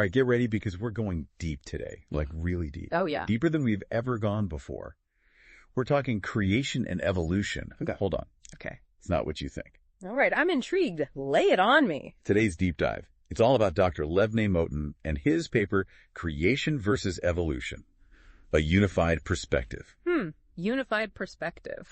All right, get ready because we're going deep today, like really deep. Oh, yeah. Deeper than we've ever gone before. We're talking creation and evolution. Okay. Hold on. Okay. It's not what you think. All right, I'm intrigued. Lay it on me. Today's deep dive. It's all about Dr. Levne Motin and his paper, Creation versus Evolution, a Unified Perspective. Unified perspective.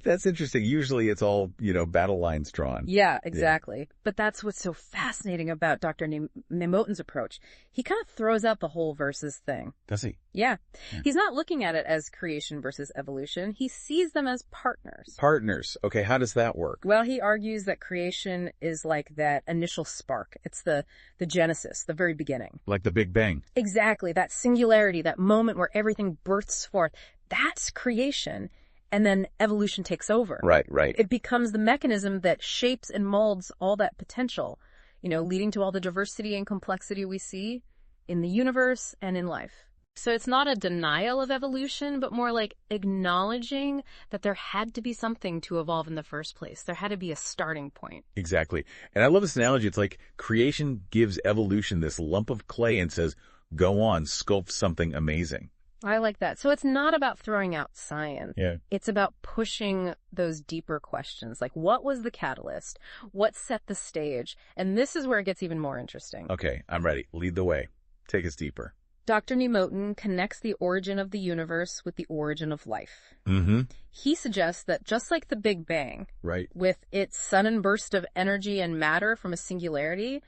That's interesting. Usually it's all, battle lines drawn. Yeah, exactly. Yeah. But that's what's so fascinating about Dr. Motin's approach. He kind of throws out the whole versus thing. Does he? Yeah. He's not looking at it as creation versus evolution. He sees them as partners. Partners. Okay, how does that work? Well, he argues that creation is like that initial spark. It's the genesis, the very beginning. Like the Big Bang. Exactly. That singularity, that moment where everything bursts forth. That's creation. And then evolution takes over. Right. It becomes the mechanism that shapes and molds all that potential, leading to all the diversity and complexity we see in the universe and in life. So it's not a denial of evolution, but more like acknowledging that there had to be something to evolve in the first place. There had to be a starting point. Exactly. And I love this analogy. It's like creation gives evolution this lump of clay and says, go on, sculpt something amazing. I like that. So it's not about throwing out science. Yeah. It's about pushing those deeper questions. Like, what was the catalyst? What set the stage? And this is where it gets even more interesting. Okay, I'm ready. Lead the way. Take us deeper. Dr. Motin connects the origin of the universe with the origin of life. Mm-hmm. He suggests that just like the Big Bang, right, with its sudden burst of energy and matter from a singularity,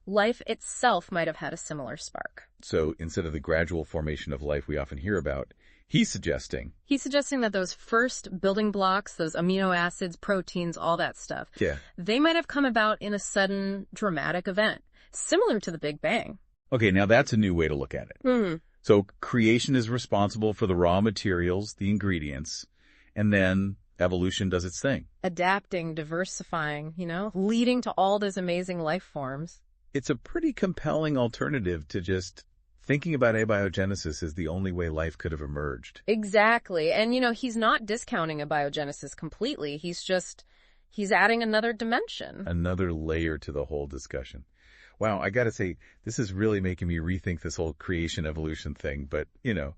life itself might have had a similar spark. So instead of the gradual formation of life we often hear about, he's suggesting that those first building blocks, those amino acids, proteins, all that stuff, they might have come about in a sudden dramatic event, similar to the Big Bang. Okay, now that's a new way to look at it. Mm-hmm. So creation is responsible for the raw materials, the ingredients, and then evolution does its thing. Adapting, diversifying, leading to all those amazing life forms. It's a pretty compelling alternative to just thinking about abiogenesis as the only way life could have emerged. Exactly. And, he's not discounting abiogenesis completely. He's adding another dimension. Another layer to the whole discussion. Wow, I gotta say, this is really making me rethink this whole creation evolution thing, but,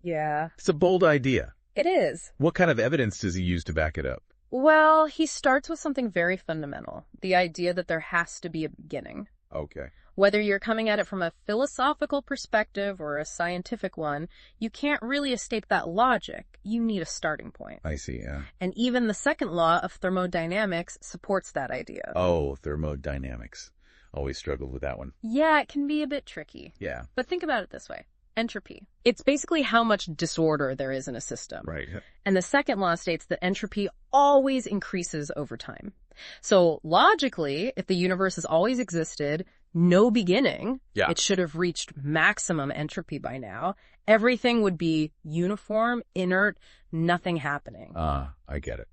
Yeah. It's a bold idea. It is. What kind of evidence does he use to back it up? Well, he starts with something very fundamental, the idea that there has to be a beginning. Okay. Whether you're coming at it from a philosophical perspective or a scientific one, you can't really escape that logic. You need a starting point. I see, yeah. And even the second law of thermodynamics supports that idea. Oh, thermodynamics. Always struggled with that one. Yeah, it can be a bit tricky. Yeah. But think about it this way. Entropy. It's basically how much disorder there is in a system. Right. And the second law states that entropy always increases over time. So logically, if the universe has always existed, no beginning, it should have reached maximum entropy by now. Everything would be uniform, inert, nothing happening. I get it.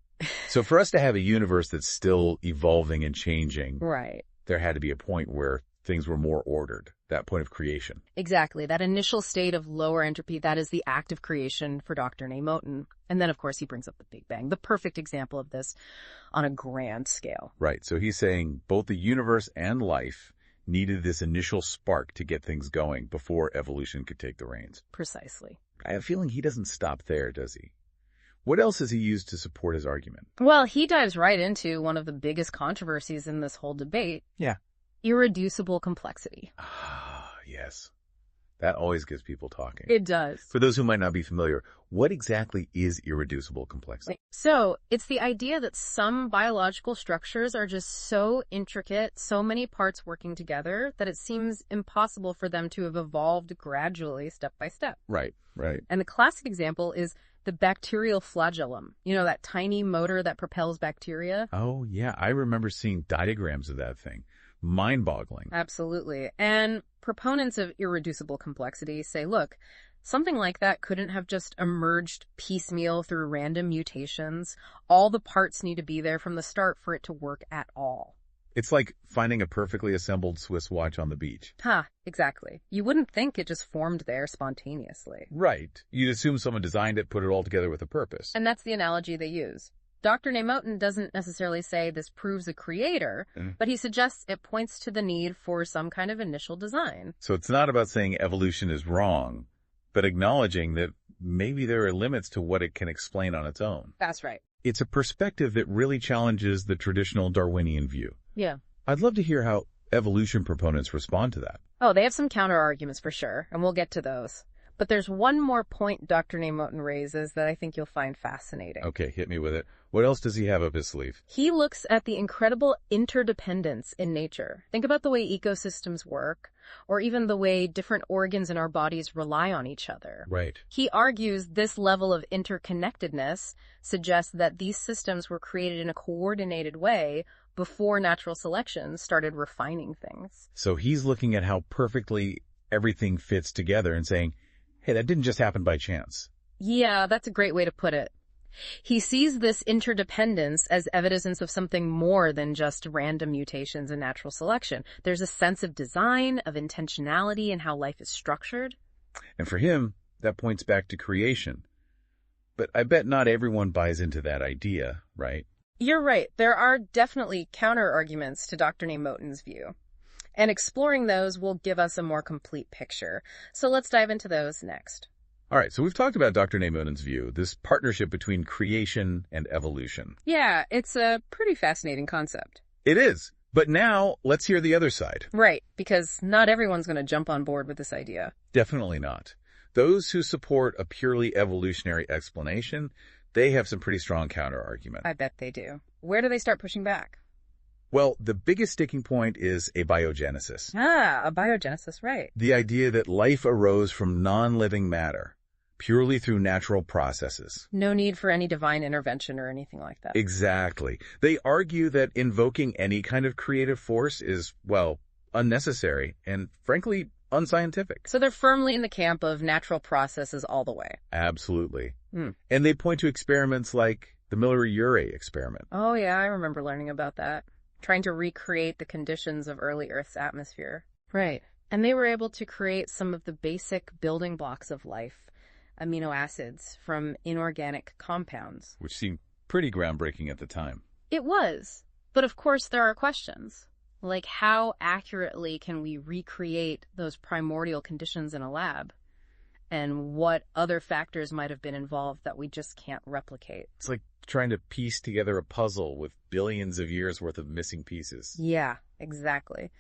So for us to have a universe that's still evolving and changing, right, there had to be a point where things were more ordered, that point of creation. Exactly. That initial state of lower entropy, that is the act of creation for Dr. Motin. And then, of course, he brings up the Big Bang, the perfect example of this on a grand scale. Right. So he's saying both the universe and life needed this initial spark to get things going before evolution could take the reins. Precisely. I have a feeling he doesn't stop there, does he? What else has he used to support his argument? Well, he dives right into one of the biggest controversies in this whole debate. Yeah. Irreducible complexity. Ah, yes. That always gets people talking. It does. For those who might not be familiar, what exactly is irreducible complexity? So it's the idea that some biological structures are just so intricate, so many parts working together, that it seems impossible for them to have evolved gradually, step by step. Right. And the classic example is the bacterial flagellum. That tiny motor that propels bacteria? Oh, yeah. I remember seeing diagrams of that thing. Mind-boggling. Absolutely. And proponents of irreducible complexity say, look, something like that couldn't have just emerged piecemeal through random mutations. All the parts need to be there from the start for it to work at all. It's like finding a perfectly assembled Swiss watch on the beach. Exactly. You wouldn't think it just formed there spontaneously. Right. You'd assume someone designed it, put it all together with a purpose. And that's the analogy they use. Dr. Nemotin doesn't necessarily say this proves a creator, but he suggests it points to the need for some kind of initial design. So it's not about saying evolution is wrong, but acknowledging that maybe there are limits to what it can explain on its own. That's right. It's a perspective that really challenges the traditional Darwinian view. Yeah. I'd love to hear how evolution proponents respond to that. Oh, they have some counter-arguments for sure, and we'll get to those. But there's one more point Dr. Nemotin raises that I think you'll find fascinating. Okay, hit me with it. What else does he have up his sleeve? He looks at the incredible interdependence in nature. Think about the way ecosystems work, or even the way different organs in our bodies rely on each other. Right. He argues this level of interconnectedness suggests that these systems were created in a coordinated way before natural selection started refining things. So he's looking at how perfectly everything fits together and saying, hey, that didn't just happen by chance. Yeah, that's a great way to put it. He sees this interdependence as evidence of something more than just random mutations in natural selection. There's a sense of design, of intentionality in how life is structured. And for him, that points back to creation. But I bet not everyone buys into that idea, right? You're right. There are definitely counter-arguments to Dr. Nemotin's view. And exploring those will give us a more complete picture. So let's dive into those next. All right, so we've talked about Dr. Nemotin's view, this partnership between creation and evolution. Yeah, it's a pretty fascinating concept. It is. But now, let's hear the other side. Right, because not everyone's going to jump on board with this idea. Definitely not. Those who support a purely evolutionary explanation, they have some pretty strong counter-argument. I bet they do. Where do they start pushing back? Well, the biggest sticking point is abiogenesis. Ah, abiogenesis, right. The idea that life arose from non-living matter, purely through natural processes. No need for any divine intervention or anything like that. Exactly. They argue that invoking any kind of creative force is, well, unnecessary and, frankly, unscientific. So they're firmly in the camp of natural processes all the way. Absolutely. And they point to experiments like the Miller-Urey experiment. Oh, yeah, I remember learning about that. Trying to recreate the conditions of early Earth's atmosphere. Right. And they were able to create some of the basic building blocks of life, amino acids, from inorganic compounds. Which seemed pretty groundbreaking at the time. It was. But of course there are questions. Like, how accurately can we recreate those primordial conditions in a lab? And what other factors might have been involved that we just can't replicate? It's like trying to piece together a puzzle with billions of years worth of missing pieces. Yeah, exactly.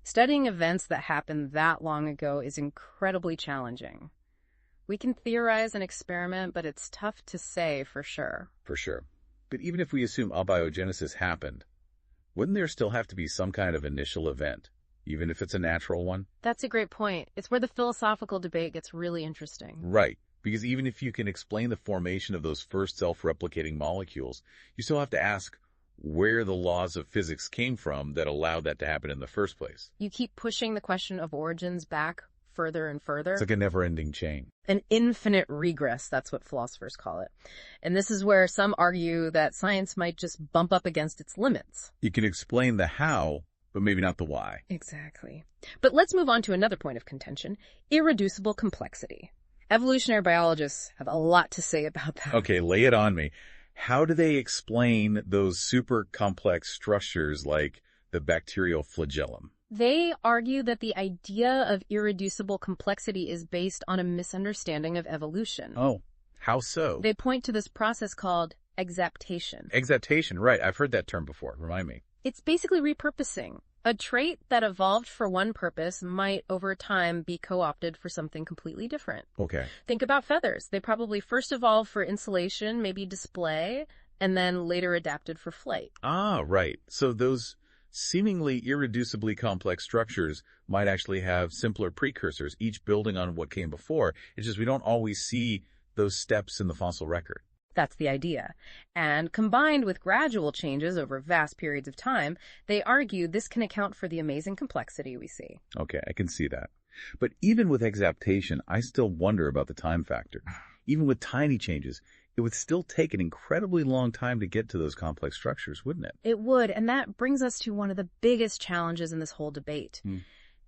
Studying events that happened that long ago is incredibly challenging. We can theorize and experiment, but it's tough to say for sure. For sure. But even if we assume abiogenesis happened, wouldn't there still have to be some kind of initial event, even if it's a natural one? That's a great point. It's where the philosophical debate gets really interesting. Right. Because even if you can explain the formation of those first self-replicating molecules, you still have to ask where the laws of physics came from that allowed that to happen in the first place. You keep pushing the question of origins back further and further. It's like a never-ending chain. An infinite regress, that's what philosophers call it. And this is where some argue that science might just bump up against its limits. You can explain the how, but maybe not the why. Exactly. But let's move on to another point of contention, irreducible complexity. Evolutionary biologists have a lot to say about that. Okay, lay it on me. How do they explain those super complex structures like the bacterial flagellum? They argue that the idea of irreducible complexity is based on a misunderstanding of evolution. Oh, how so? They point to this process called adaptation. Adaptation, right. I've heard that term before. Remind me. It's basically repurposing. A trait that evolved for one purpose might, over time, be co-opted for something completely different. Okay. Think about feathers. They probably first evolved for insulation, maybe display, and then later adapted for flight. Ah, right. So those seemingly irreducibly complex structures might actually have simpler precursors, each building on what came before. It's just we don't always see those steps in the fossil record. That's the idea. And combined with gradual changes over vast periods of time, they argue this can account for the amazing complexity we see. Okay, I can see that. But even with adaptation, I still wonder about the time factor. Even with tiny changes, it would still take an incredibly long time to get to those complex structures, wouldn't it? It would, and that brings us to one of the biggest challenges in this whole debate.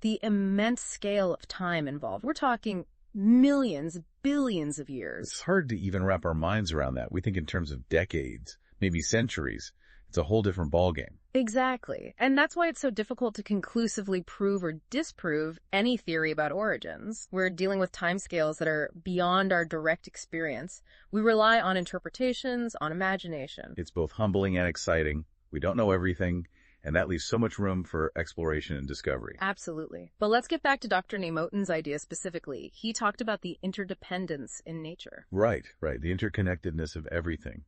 The immense scale of time involved. We're talking millions, billions of years. It's hard to even wrap our minds around that. We think in terms of decades, maybe centuries. It's a whole different ballgame. Exactly. And that's why it's so difficult to conclusively prove or disprove any theory about origins. We're dealing with timescales that are beyond our direct experience. We rely on interpretations, on imagination. It's both humbling and exciting. We don't know everything, and that leaves so much room for exploration and discovery. Absolutely. But let's get back to Dr. Nemotin's idea specifically. He talked about the interdependence in nature. Right. The interconnectedness of everything.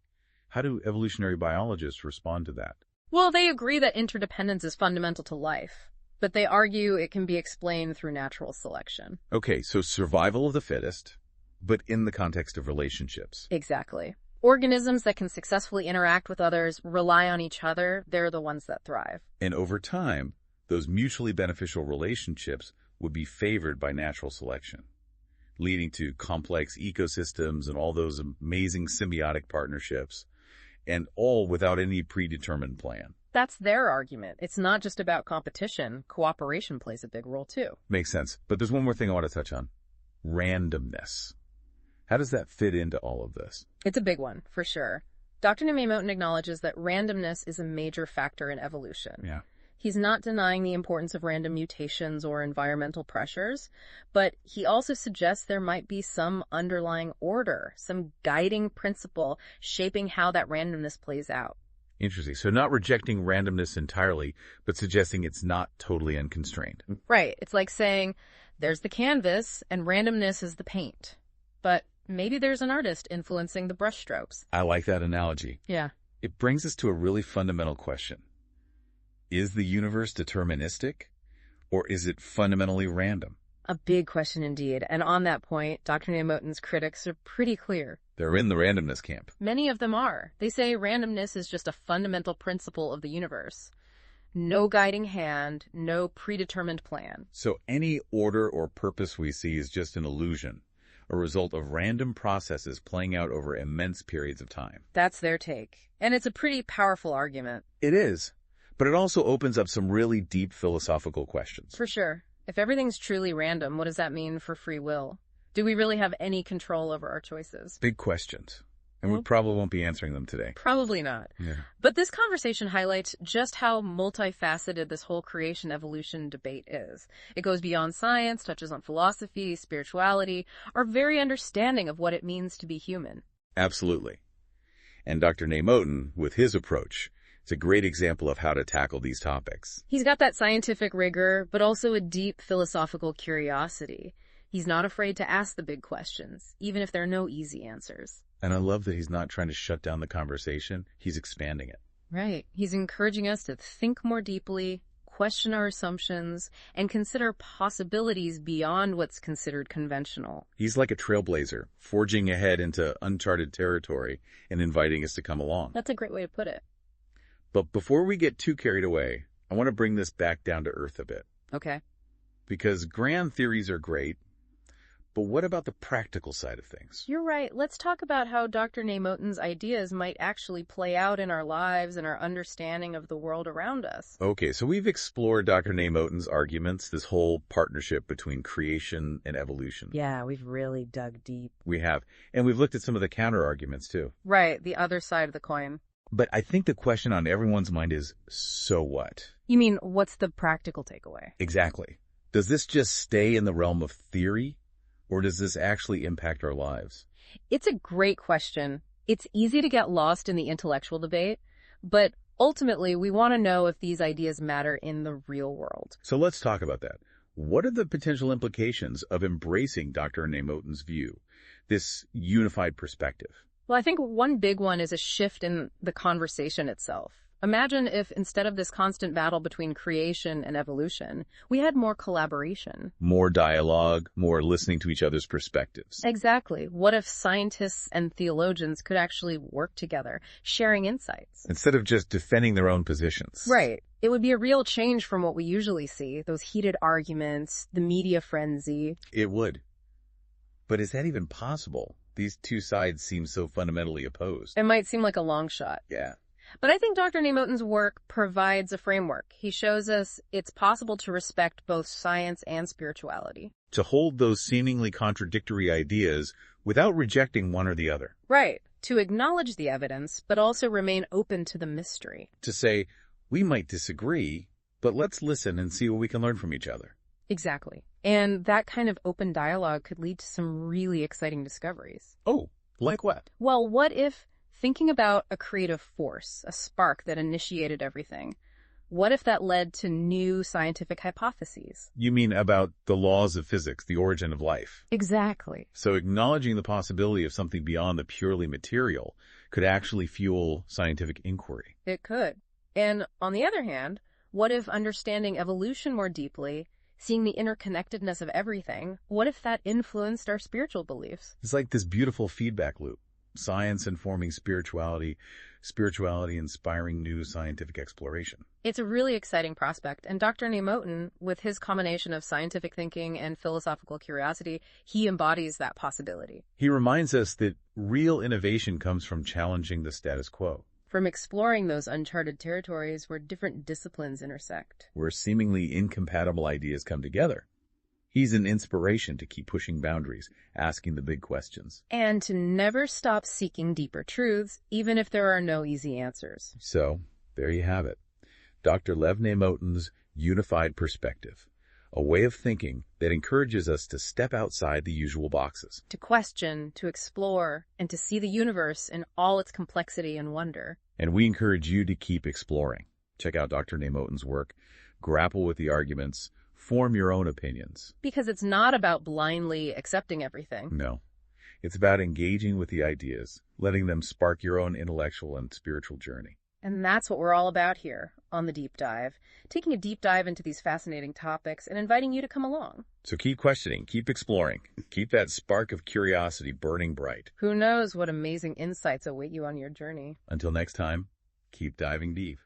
How do evolutionary biologists respond to that? Well, they agree that interdependence is fundamental to life, but they argue it can be explained through natural selection. Okay, so survival of the fittest, but in the context of relationships. Exactly. Organisms that can successfully interact with others, rely on each other, they're the ones that thrive. And over time, those mutually beneficial relationships would be favored by natural selection, leading to complex ecosystems and all those amazing symbiotic partnerships, and all without any predetermined plan. That's their argument. It's not just about competition. Cooperation plays a big role, too. Makes sense. But there's one more thing I want to touch on. Randomness. How does that fit into all of this? It's a big one, for sure. Dr. Nemotin acknowledges that randomness is a major factor in evolution. Yeah. He's not denying the importance of random mutations or environmental pressures, but he also suggests there might be some underlying order, some guiding principle shaping how that randomness plays out. Interesting. So not rejecting randomness entirely, but suggesting it's not totally unconstrained. Right. It's like saying, there's the canvas and randomness is the paint. But maybe there's an artist influencing the brushstrokes. I like that analogy. Yeah. It brings us to a really fundamental question. Is the universe deterministic, or is it fundamentally random? A big question indeed. And on that point, Dr. Nemotin's critics are pretty clear. They're in the randomness camp. Many of them are. They say randomness is just a fundamental principle of the universe. No guiding hand, no predetermined plan. So any order or purpose we see is just an illusion, a result of random processes playing out over immense periods of time. That's their take. And it's a pretty powerful argument. It is. But it also opens up some really deep philosophical questions. For sure. If everything's truly random, what does that mean for free will? Do we really have any control over our choices? Big questions. And we probably won't be answering them today. Probably not. Yeah. But this conversation highlights just how multifaceted this whole creation-evolution debate is. It goes beyond science, touches on philosophy, spirituality, our very understanding of what it means to be human. Absolutely. And Dr. Nemotin, with his approach, it's a great example of how to tackle these topics. He's got that scientific rigor, but also a deep philosophical curiosity. He's not afraid to ask the big questions, even if there are no easy answers. And I love that he's not trying to shut down the conversation. He's expanding it. Right. He's encouraging us to think more deeply, question our assumptions, and consider possibilities beyond what's considered conventional. He's like a trailblazer, forging ahead into uncharted territory and inviting us to come along. That's a great way to put it. But before we get too carried away, I want to bring this back down to earth a bit. Okay. Because grand theories are great, but what about the practical side of things? You're right. Let's talk about how Dr. Nemotin's ideas might actually play out in our lives and our understanding of the world around us. Okay, so we've explored Dr. Nemotin's arguments, this whole partnership between creation and evolution. Yeah, we've really dug deep. We have. And we've looked at some of the counter-arguments, too. Right, the other side of the coin. But I think the question on everyone's mind is, so what? You mean, what's the practical takeaway? Exactly. Does this just stay in the realm of theory, or does this actually impact our lives? It's a great question. It's easy to get lost in the intellectual debate, but ultimately we want to know if these ideas matter in the real world. So let's talk about that. What are the potential implications of embracing Dr. Nemotin's view, this unified perspective? Well, I think one big one is a shift in the conversation itself. Imagine if instead of this constant battle between creation and evolution, we had more collaboration. More dialogue, more listening to each other's perspectives. Exactly. What if scientists and theologians could actually work together, sharing insights? Instead of just defending their own positions. Right. It would be a real change from what we usually see, those heated arguments, the media frenzy. It would. But is that even possible? These two sides seem so fundamentally opposed. It might seem like a long shot. Yeah. But I think Dr. Nemotin's work provides a framework. He shows us it's possible to respect both science and spirituality. To hold those seemingly contradictory ideas without rejecting one or the other. Right. To acknowledge the evidence, but also remain open to the mystery. To say, we might disagree, but let's listen and see what we can learn from each other. Exactly. And that kind of open dialogue could lead to some really exciting discoveries. Oh, like what? Well, what if thinking about a creative force, a spark that initiated everything, what if that led to new scientific hypotheses? You mean about the laws of physics, the origin of life? Exactly. So acknowledging the possibility of something beyond the purely material could actually fuel scientific inquiry. It could. And on the other hand, what if understanding evolution more deeply, seeing the interconnectedness of everything, what if that influenced our spiritual beliefs? It's like this beautiful feedback loop. Science informing spirituality, spirituality inspiring new scientific exploration. It's a really exciting prospect, and Dr. Nemotin, with his combination of scientific thinking and philosophical curiosity, he embodies that possibility. He reminds us that real innovation comes from challenging the status quo. From exploring those uncharted territories where different disciplines intersect. Where seemingly incompatible ideas come together. He's an inspiration to keep pushing boundaries, asking the big questions. And to never stop seeking deeper truths, even if there are no easy answers. So, there you have it. Dr. Lev Nemotin's unified perspective. A way of thinking that encourages us to step outside the usual boxes. To question, to explore, and to see the universe in all its complexity and wonder. And we encourage you to keep exploring. Check out Dr. Nemotin's work. Grapple with the arguments. Form your own opinions. Because it's not about blindly accepting everything. No. It's about engaging with the ideas, letting them spark your own intellectual and spiritual journey. And that's what we're all about here on The Deep Dive, taking a deep dive into these fascinating topics and inviting you to come along. So keep questioning, keep exploring, keep that spark of curiosity burning bright. Who knows what amazing insights await you on your journey. Until next time, keep diving deep.